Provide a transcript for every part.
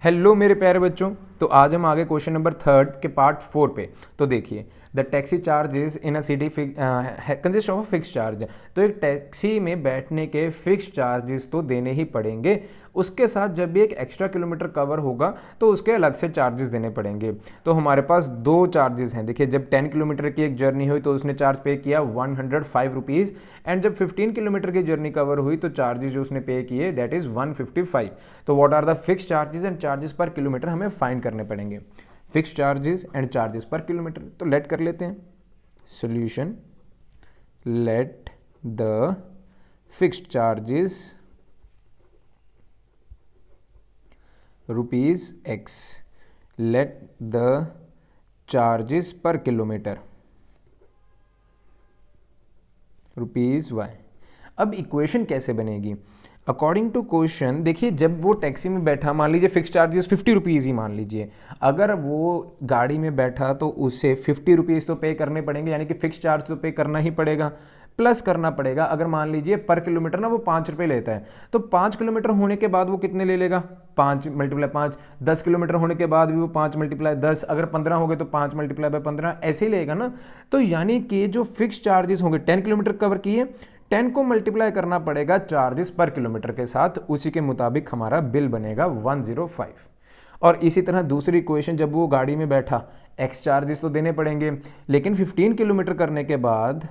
Hello मेरे प्यारे बच्चों। तो आज हम आगे क्वेश्चन नंबर 3 के पार्ट 4 पे। तो देखिए, the taxi charges in a city consist of fix charge. तो एक टैक्सी में बैठने के फिक्स चार्जेस तो देने ही पड़ेंगे, उसके साथ जब भी एक एक्स्ट्रा किलोमीटर कवर होगा तो उसके अलग से चार्जेस देने पड़ेंगे। तो हमारे पास दो चार्जेस हैं। देखिए, जब 10 किलोमीटर की एक जर्नी हुई तो उसने चार्ज पे किया 105 रुपीज़, एंड जब 15 किलोमीटर की जर्नी कवर हुई तो चार्जेस जो उसने पे किए दैट इज़ 155। तो what are the fix charges and charges per kilometre हमें फाइंड करने पड़ेंगे। Fix charges and charges per kilometre, तो लेट कर लेते हैं solution. Let the fixed charges rupees X, let the charges per kilometre rupees Y. अब equation कैसे बनेगी? अकॉर्डिंग टू क्वेश्चन, देखिए, जब वो टैक्सी में बैठा, मान लीजिए फिक्स चार्जेस 50 रुपीज़ ही मान लीजिए, अगर वो गाड़ी में बैठा तो उसे 50 रुपीज़ तो पे करने पड़ेंगे, यानी कि फिक्स चार्ज तो पे करना ही पड़ेगा, प्लस करना पड़ेगा। अगर मान लीजिए पर किलोमीटर ना वो 5 रुपये लेता है, तो 5 किलोमीटर होने के बाद वो कितने ले लेगा? 5 मल्टीप्लाई 5। 10 किलोमीटर होने के बाद भी वो 5 मल्टीप्लाई 10, अगर 15 हो गए तो 5 मल्टीप्लाई बाय 15, ऐसे ही लेगा ना। तो यानी कि जो फिक्स चार्जेस होंगे, 10 किलोमीटर कवर किए, 10 को मल्टीप्लाई करना पड़ेगा चार्जेस पर किलोमीटर के साथ, उसी के मुताबिक हमारा बिल बनेगा 105। और इसी तरह दूसरी इक्वेशन, जब वो गाड़ी में बैठा, एक्स चार्जेस तो देने पड़ेंगे, लेकिन 15 किलोमीटर करने के बाद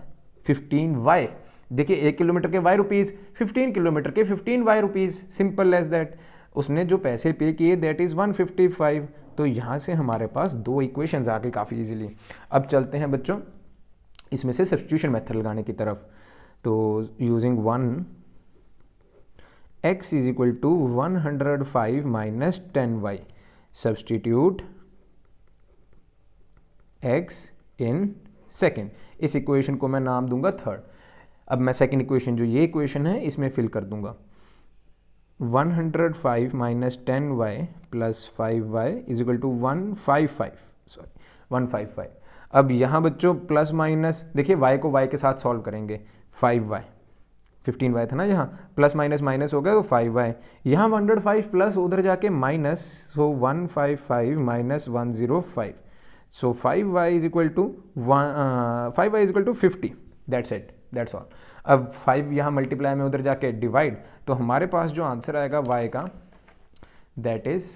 15 वाई, देखिए 1 किलोमीटर के वाई रुपीज़, 15 किलोमीटर के 15 Y rupees, simple as that. उसने जो पैसे पे किए दैट इज़ 155। तो यहाँ से हमारे पास दो इक्वेशंस आ गई काफ़ी इजीली। अब चलते हैं बच्चों इसमें से सब्स्टिट्यूशन मेथड लगाने की तरफ। तो using 1 x is equal to 105 minus 10y, substitute x in second. इस इक्वेशन को मैं नाम दूंगा थर्ड। अब मैं सेकेंड इक्वेशन, जो ये इक्वेशन है, इसमें फिल कर दूंगा 105 minus 10y plus 5y is equal to 155। अब यहाँ बच्चों प्लस माइनस, देखिए y को y के साथ सॉल्व करेंगे, 5y, 15y था ना, यहाँ प्लस माइनस माइनस हो गया तो 5y, यहाँ 105 प्लस उधर जाके minus, so 155 minus 105, so 5y is equal to 50। That's it, that's all. अब 5 यहाँ मल्टीप्लाई में उधर जाके डिवाइड, तो हमारे पास जो आंसर आएगा y का, that is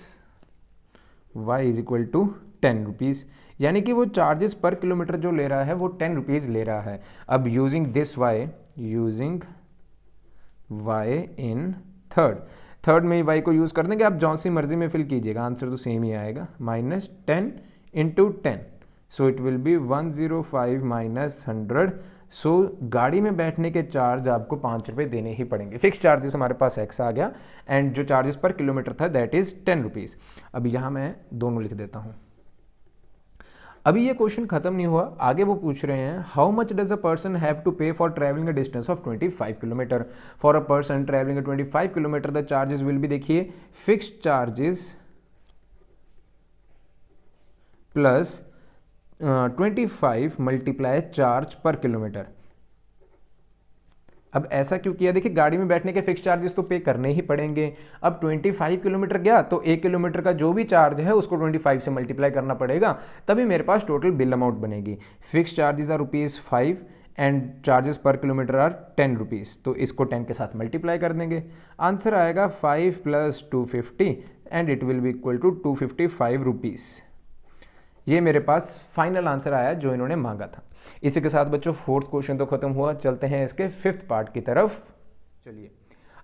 y is equal to 10 rupees, यानी कि वो चार्जेस पर किलोमीटर जो ले रहा है वो 10 रुपीज़ ले रहा है। अब using this y in third में y को यूज़ कर देंगे, आप जौन सी मर्जी में फिल कीजिएगा, आंसर तो सेम ही आएगा, minus 10 into 10, so it will B 105 minus 100। सो गाड़ी में बैठने के चार्ज आपको 5 रुपये देने ही पड़ेंगे। फिक्स चार्जेस हमारे पास x आ गया, एंड जो चार्जेस पर किलोमीटर था दैट इज़ 10 रुपीज़। अब यहाँ मैं दोनों लिख देता हूँ। अभी ये क्वेश्चन खत्म नहीं हुआ, आगे वो पूछ रहे हैं how much does a person have to pay for travelling a distance of 25 kilometre. For a person travelling a 25 kilometre the charges will be, देखिए, fixed charges plus 25 multiply charge per kilometre. अब ऐसा क्यों किया? देखिए, गाड़ी में बैठने के फिक्स चार्जेस तो पे करने ही पड़ेंगे। अब 25 किलोमीटर गया तो 1 किलोमीटर का जो भी चार्ज है उसको 25 से मल्टीप्लाई करना पड़ेगा, तभी मेरे पास टोटल बिल अमाउंट बनेगी। Fix charges are ₹5 and charges per kilometre are 10 rupees, तो इसको 10 के साथ मल्टीप्लाई कर देंगे, आंसर आएगा 5 plus 250 and it will be equal to 255 rupees. ये मेरे पास फाइनल आंसर आया जो इन्होंने मांगा था। इसी के साथ बच्चों फोर्थ क्वेश्चन तो खत्म हुआ, चलते हैं इसके फिफ्थ पार्ट की तरफ। चलिए,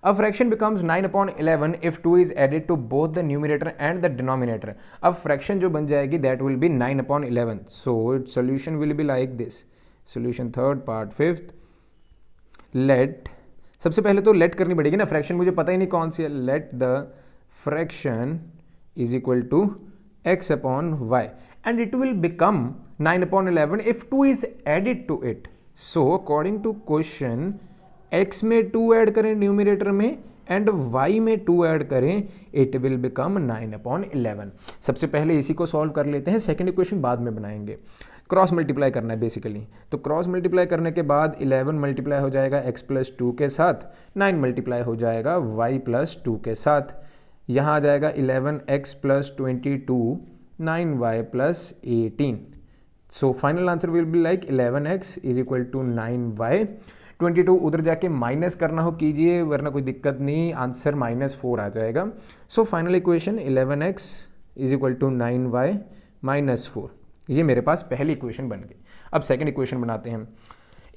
a fraction becomes 9/11 if 2 is added to both the numerator and the denominator. अब फ्रैक्शन जो बन जाएगी that will be 9/11। So its solution will be like this. Solution third part fifth. Let, सबसे पहले तो लेट करनी पड़ेगी ना, फ्रैक्शन मुझे पता ही नहीं कौन सी है। Let the fraction is equal to x upon y and it will become 9/11 if 2 is added to it. So according to question, x में 2 ऐड करें न्यूमरेटर में एंड y में 2 ऐड करें, इट विल बिकम 9/11। सबसे पहले इसी को solve कर लेते हैं, सेकेंड इक्वेशन बाद में बनाएंगे। क्रॉस मल्टीप्लाई करना है बेसिकली, तो क्रॉस मल्टीप्लाई करने के बाद 11 मल्टीप्लाई हो जाएगा x प्लस 2 के साथ, 9 मल्टीप्लाई हो जाएगा y प्लस 2 के साथ। यहाँ आ जाएगा 11x plus 22 9y plus 18. So final answer will be like 11x is equal to 9y. 22 उधर जाके माइनस करना हो कीजिए, वरना कोई दिक्कत नहीं, आंसर -4 आ जाएगा. So final equation 11x is equal to 9y minus 4. ये मेरे पास पहली इक्वेशन बन गई. अब सेकंड इक्वेशन बनाते हैं.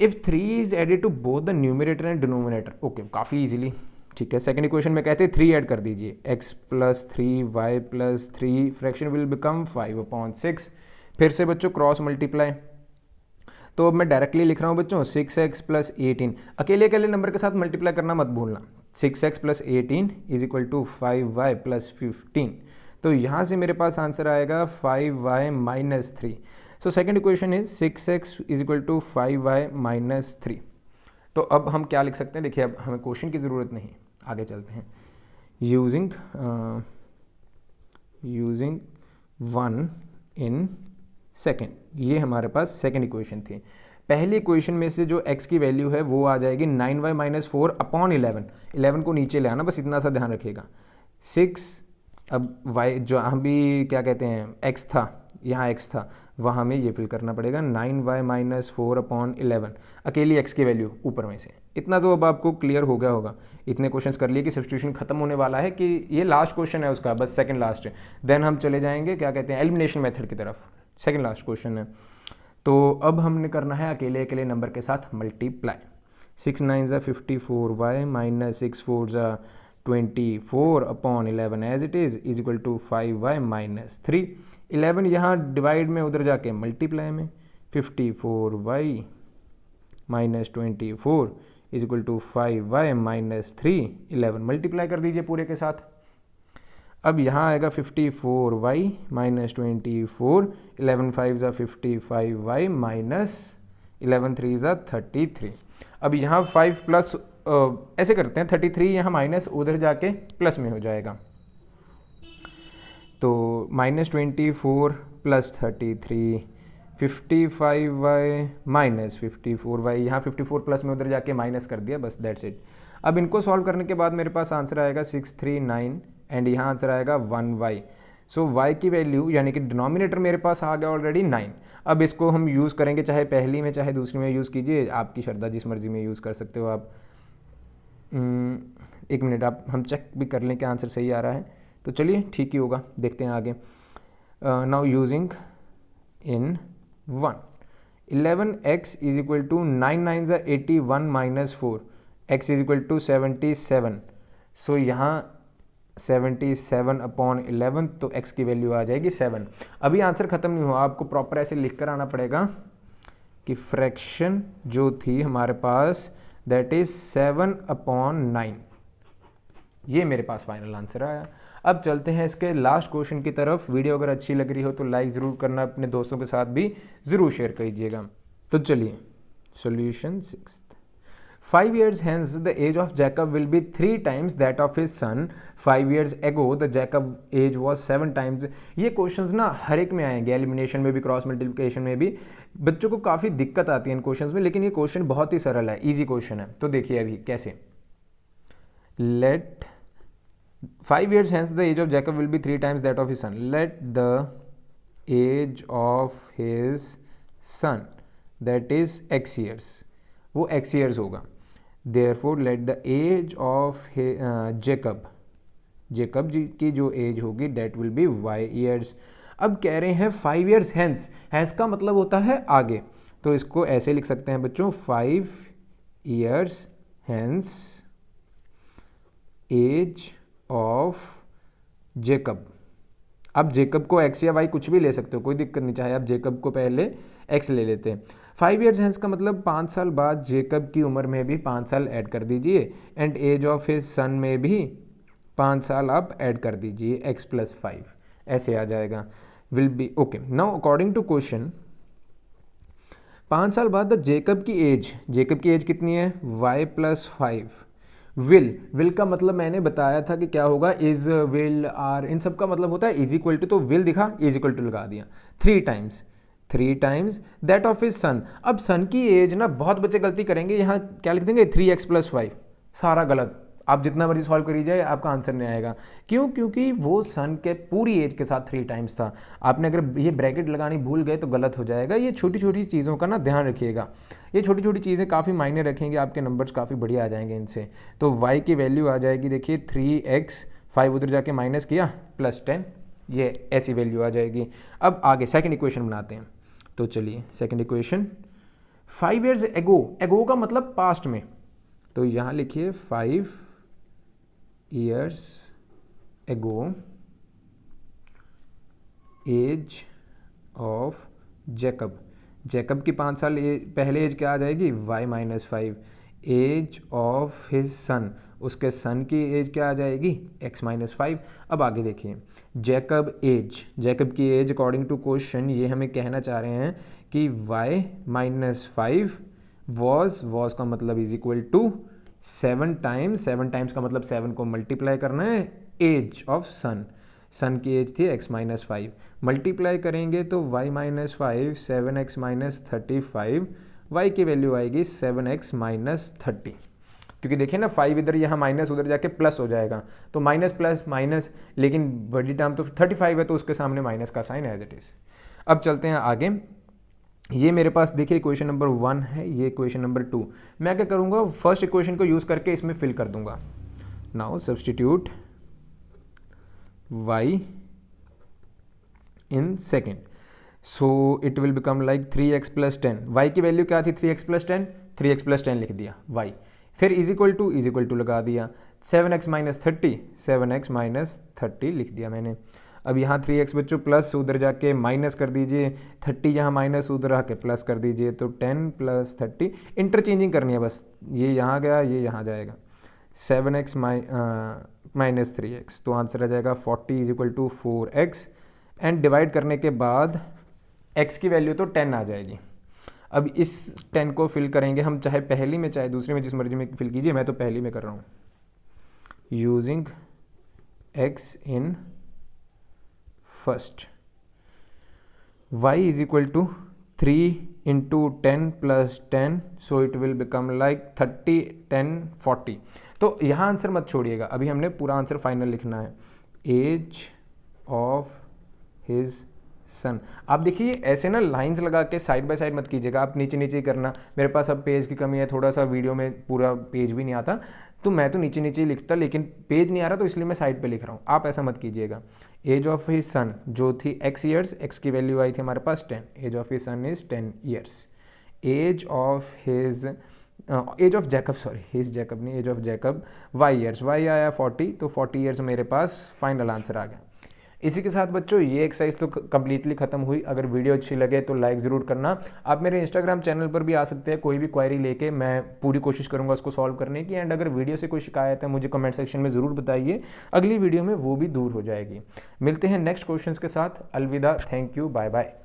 If 3 is added to both the numerator and denominator. Okay, काफ़ी इजीली. ठीक है, सेकंड इक्वेशन में कहते हैं 3 ऐड कर दीजिए, x plus 3y plus 3 fraction will become 5/6. फिर से बच्चों क्रॉस मल्टीप्लाई. तो अब मैं डायरेक्टली लिख रहा हूँ बच्चों 6x प्लस 18. अकेले अकेले नंबर के साथ मल्टीप्लाई करना मत भूलना. 6x plus 18 is equal to 5y plus 15. तो यहाँ से मेरे पास आंसर आएगा 5y minus 3. So second equation is 6x is equal to 5y minus 3. तो अब हम क्या लिख सकते हैं, देखिए अब हमें क्वेश्चन की ज़रूरत नहीं, आगे चलते हैं. यूजिंग 1 इन सेकेंड, ये हमारे पास सेकेंड इक्वेशन थी. पहली इक्वेशन में से जो x की वैल्यू है वो आ जाएगी 9y माइनस 4 अपॉन 11. 11 को नीचे ले आना, बस इतना सा ध्यान रखिएगा. 6, अब y जो हम भी क्या कहते हैं x था, यहाँ x था, वहाँ हमें ये फिल करना पड़ेगा 9y माइनस 4 अपॉन 11. अकेली x की वैल्यू ऊपर में से. इतना तो अब आपको क्लियर हो गया होगा. इतने क्वेश्चंस कर लिए कि सब्स्टिट्यूशन खत्म होने वाला है, कि ये लास्ट क्वेश्चन है उसका, बस सेकंड लास्ट है. देन हम चले जाएंगे क्या कहते हैं एलिमिनेशन मेथड की तरफ. सेकंड लास्ट क्वेश्चन है. तो अब हमने करना है अकेले अकेले नंबर के साथ मल्टीप्लाई. 6 9 ज़ा 54y माइनस 6 4 ज़ा 24 upon 11 as it is equal to 5y minus 3. 11 यहाँ डिवाइड में, उधर जाके मल्टीप्लाई में. 54y minus 24 is equal to 5y minus 3. 11 multiply कर दीजिए पूरे के साथ. अब यहाँ आएगा 54y माइनस 24. 11 5 ज़ा 55y माइनस 11 3 ज़ा 33. अब यहाँ 5 प्लस ऐसे करते हैं, 33 यहाँ माइनस, उधर जाके प्लस में हो जाएगा. तो minus 24 plus 33, 55y minus 54y, यहाँ 54 प्लस में उधर जाके माइनस कर दिया, बस दैट्स इट. अब इनको सॉल्व करने के बाद मेरे पास आंसर आएगा 639 एंड यहाँ आंसर आएगा 1y. सो y की वैल्यू यानी कि डिनोमिनेटर मेरे पास आ गया ऑलरेडी 9. अब इसको हम यूज़ करेंगे, चाहे पहली में चाहे दूसरी में यूज़ कीजिए, आपकी श्रद्धा, जिस मर्जी में यूज़ कर सकते हो आप. एक मिनट, आप हम चेक भी कर लें कि आंसर सही आ रहा है. तो चलिए ठीक ही होगा, देखते हैं आगे. Now using in 1, 11x is equal to 9 9 ज़ा 81 minus 4, x is equal to 77. सो यहाँ 77 अपॉन 11, तो x की वैल्यू आ जाएगी 7. अभी आंसर ख़त्म नहीं हुआ, आपको प्रॉपर ऐसे लिख कर आना पड़ेगा कि फ्रैक्शन जो थी हमारे पास दैट इज़ 7 अपॉन 9. ये मेरे पास फाइनल आंसर आया. अब चलते हैं इसके लास्ट क्वेश्चन की तरफ. वीडियो अगर अच्छी लग रही हो तो लाइक ज़रूर करना, अपने दोस्तों के साथ भी ज़रूर शेयर कीजिएगा. तो चलिए solution 6. 5 years hence the age of Jacob will be 3 times that of his son. 5 years ago the Jacob age was 7 times. ये क्वेश्चंस ना हर एक में आएंगे, एलिमिनेशन में भी, क्रॉस मल्टीप्लिकेशन में भी. बच्चों को काफ़ी दिक्कत आती है इन क्वेश्चंस में, लेकिन ये क्वेश्चन बहुत ही सरल है, इजी क्वेश्चन है. तो देखिए अभी कैसे. Let 5 years hence the age of Jacob will be 3 times that of his son. Let the age of his son, that is x years, वो x years होगा. Therefore let the age of Jacob जी की जो as होगी that will be y years. अब कह रहे हैं 5 years hence. hence का मतलब होता है आगे, तो इसको ऐसे लिख सकते हैं बच्चों 5 years hence age of Jacob. अब जेकब को x या y कुछ भी ले सकते हो, कोई दिक्कत नहीं, चाहे आप जेकब को पहले x ले लेते हैं. 5 years hence का मतलब 5 साल बाद जेकब की उम्र में भी 5 साल ऐड कर दीजिए, and age of his son में भी 5 साल आप ऐड कर दीजिए, x प्लस 5 ऐसे आ जाएगा. Will be okay. Now according to question 5 साल बाद जेकब की एज कितनी है, y प्लस 5. विल का मतलब मैंने बताया था कि क्या होगा, इज, विल, आर, इन सब का मतलब होता है इज इक्वल टू. तो विल दिखा, इज इक्वल टू लगा दिया. 3 टाइम्स दैट ऑफ हिज सन. अब सन की एज ना बहुत बच्चे गलती करेंगे, यहाँ क्या लिख देंगे 3x प्लस 5. सारा गलत, आप जितना मर्जी सॉल्व करी जाए आपका आंसर नहीं आएगा। क्यों? क्योंकि वो सन के पूरी एज के साथ 3 टाइम्स था। आपने अगर ये ब्रैकेट लगानी भूल गए तो गलत हो जाएगा। ये छोटी छोटी चीज़ों का ना ध्यान रखिएगा, ये छोटी छोटी चीज़ें काफ़ी मायने रखेंगे, आपके नंबर्स काफ़ी बढ़िया आ जाएंगे इनसे। तो y की वैल्यू आ जाएगी, देखिए 3x, 5 उधर जाके माइनस किया +10, ये ऐसी वैल्यू आ जाएगी। अब आगे सेकंड इक्वेशन बनाते हैं। तो चलिए सेकंड इक्वेशन, 5 years एगो, एगो का मतलब पास्ट में, तो यहाँ लिखिए 5 years एगो एज ऑफ जैकब, जैकब की 5 साल पहले एज क्या आ जाएगी, y-5, एज ऑफ हिज सन, उसके सन की एज क्या आ जाएगी, x-5। अब आगे देखिए, जैकब एज, जैकब की एज अकॉर्डिंग टू क्वेश्चन ये हमें कहना चाह रहे हैं कि y-5 वॉज का मतलब is equal to 7 times, 7 times का मतलब 7 को मल्टीप्लाई करना है एज ऑफ सन, सन की एज थी x-5, मल्टीप्लाई करेंगे तो y-5 7x-35, y की वैल्यू आएगी 7x-30, क्योंकि देखिए ना 5 इधर यहाँ माइनस उधर जाके प्लस हो जाएगा, तो माइनस प्लस माइनस, लेकिन बड़ी टर्म तो 35 है तो उसके सामने माइनस का साइन एज इट इज़। अब चलते हैं आगे, ये मेरे पास देखिए इक्वेशन नंबर 1 है, ये इक्वेशन नंबर 2। मैं क्या करूँगा, फर्स्ट इक्वेशन को यूज़ करके इसमें फिल कर दूंगा। Now substitute y in second, so it will become like 3x plus 10, y की वैल्यू क्या थी 3x plus 10, 3x plus 10 लिख दिया y, फिर इज इक्वल टू लगा दिया 7x minus 30, 7x minus 30 लिख दिया मैंने। अब यहाँ 3x बच्चों प्लस उधर जाके माइनस कर दीजिए, 30 यहाँ माइनस उधर आके प्लस कर दीजिए, तो 10 + 30 इंटरचेंजिंग करनी है बस, ये यहाँ गया ये यहाँ जाएगा, 7x minus 3x, तो आंसर आ जाएगा 40 = 4x, एंड डिवाइड करने के बाद x की वैल्यू तो 10 आ जाएगी। अब इस 10 को फिल करेंगे हम, चाहे पहली में चाहे दूसरी में, जिस मर्जी में फिल कीजिए, मैं तो पहली में कर रहा हूँ, using x in first, y = 3 × 10 + 10, so it will become like 30, 10, 40। तो यहाँ आंसर मत छोड़िएगा, अभी हमने पूरा आंसर फाइनल लिखना है, एज ऑफ हिज सन। आप देखिए ऐसे ना लाइंस लगा के साइड बाय साइड मत कीजिएगा, आप नीचे नीचे ही करना। मेरे पास अब पेज की कमी है, थोड़ा सा वीडियो में पूरा पेज भी नहीं आता, तो मैं तो नीचे नीचे ही लिखता, लेकिन पेज नहीं आ रहा तो इसलिए मैं साइड पे लिख रहा हूँ। आप ऐसा मत कीजिएगा। एज ऑफ हिज सन जो थी x ईयर्स, x की वैल्यू आई थी हमारे पास 10, age of his son is 10 years. Age of his age of Jacob, sorry his Jacob नहीं, age of Jacob y years, y आया 40, तो 40 ईयर्स मेरे पास फाइनल आंसर आ गया। इसी के साथ बच्चों ये एक्सरसाइज तो कंप्लीटली खत्म हुई। अगर वीडियो अच्छी लगे तो लाइक ज़रूर करना। आप मेरे इंस्टाग्राम चैनल पर भी आ सकते हैं, कोई भी क्वेरी लेके मैं पूरी कोशिश करूंगा उसको सॉल्व करने की। एंड अगर वीडियो से कोई शिकायत है मुझे कमेंट सेक्शन में ज़रूर बताइए, अगली वीडियो में वो भी दूर हो जाएगी। मिलते हैं नेक्स्ट क्वेश्चंस के साथ। अलविदा, थैंक यू, बाय बाय।